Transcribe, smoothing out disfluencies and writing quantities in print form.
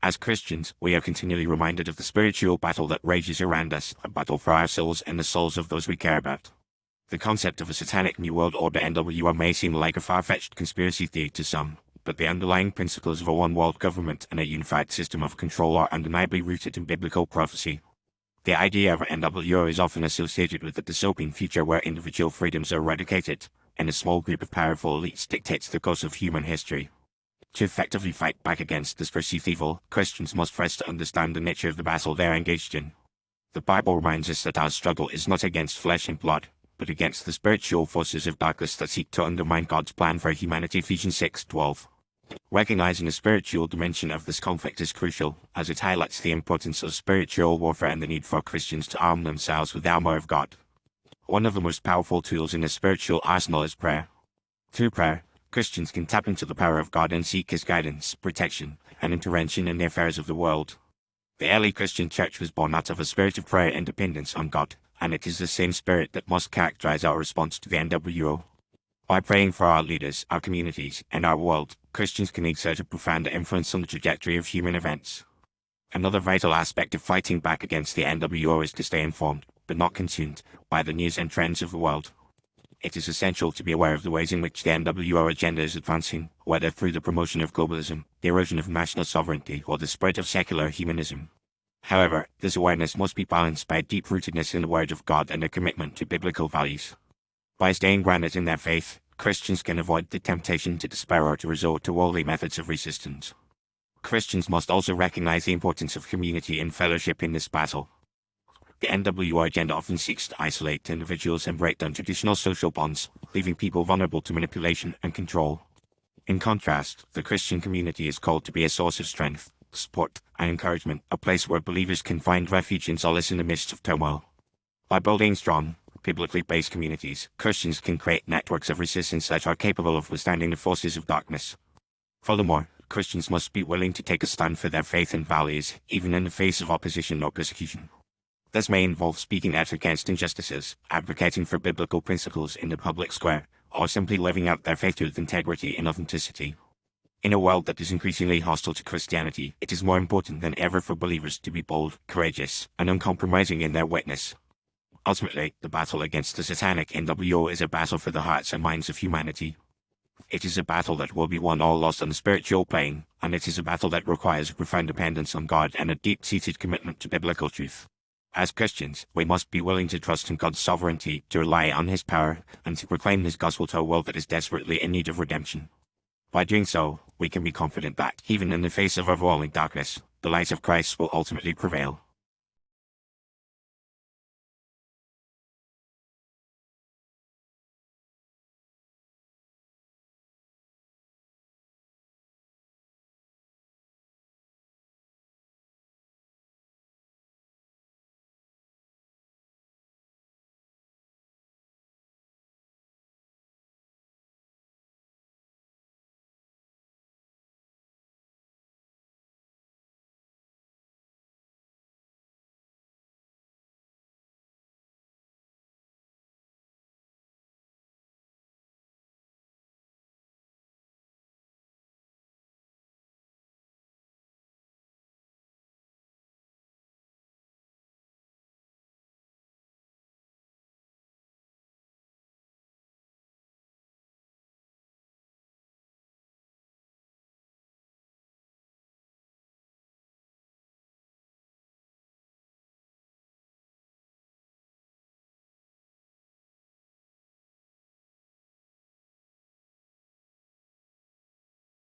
As Christians, we are continually reminded of the spiritual battle that rages around us, a battle for our souls and the souls of those we care about. The concept of a Satanic New World Order (NWO) may seem like a far-fetched conspiracy theory to some, but the underlying principles of a one-world government and a unified system of control are undeniably rooted in biblical prophecy. The idea of an NWO is often associated with a dystopian future where individual freedoms are eradicated, and a small group of powerful elites dictates the course of human history. To effectively fight back against this perceived evil, Christians must first understand the nature of the battle they are engaged in. The Bible reminds us that our struggle is not against flesh and blood, but against the spiritual forces of darkness that seek to undermine God's plan for humanity. Ephesians 6:12. Recognizing the spiritual dimension of this conflict is crucial, as it highlights the importance of spiritual warfare and the need for Christians to arm themselves with the armor of God. One of the most powerful tools in the spiritual arsenal is prayer. Through prayer, Christians can tap into the power of God and seek His guidance, protection, and intervention in the affairs of the world. The early Christian church was born out of a spirit of prayer and dependence on God, and it is the same spirit that must characterize our response to the NWO. By praying for our leaders, our communities, and our world, Christians can exert a profound influence on the trajectory of human events. Another vital aspect of fighting back against the NWO is to stay informed, but not consumed, by the news and trends of the world. It is essential to be aware of the ways in which the NWO agenda is advancing, whether through the promotion of globalism, the erosion of national sovereignty, or the spread of secular humanism. However, this awareness must be balanced by deep-rootedness in the Word of God and a commitment to biblical values. By staying grounded in their faith, Christians can avoid the temptation to despair or to resort to worldly methods of resistance. Christians must also recognize the importance of community and fellowship in this battle. The NWO agenda often seeks to isolate individuals and break down traditional social bonds, leaving people vulnerable to manipulation and control. In contrast, the Christian community is called to be a source of strength, support, and encouragement, a place where believers can find refuge and solace in the midst of turmoil. By building strong, biblically based communities, Christians can create networks of resistance that are capable of withstanding the forces of darkness. Furthermore, Christians must be willing to take a stand for their faith and values, even in the face of opposition or persecution. This may involve speaking out against injustices, advocating for biblical principles in the public square, or simply living out their faith with integrity and authenticity. In a world that is increasingly hostile to Christianity, it is more important than ever for believers to be bold, courageous, and uncompromising in their witness. Ultimately, the battle against the Satanic NWO is a battle for the hearts and minds of humanity. It is a battle that will be won or lost on the spiritual plane, and it is a battle that requires a profound dependence on God and a deep-seated commitment to biblical truth. As Christians, we must be willing to trust in God's sovereignty, to rely on His power, and to proclaim His gospel to a world that is desperately in need of redemption. By doing so, we can be confident that, even in the face of overwhelming darkness, the light of Christ will ultimately prevail.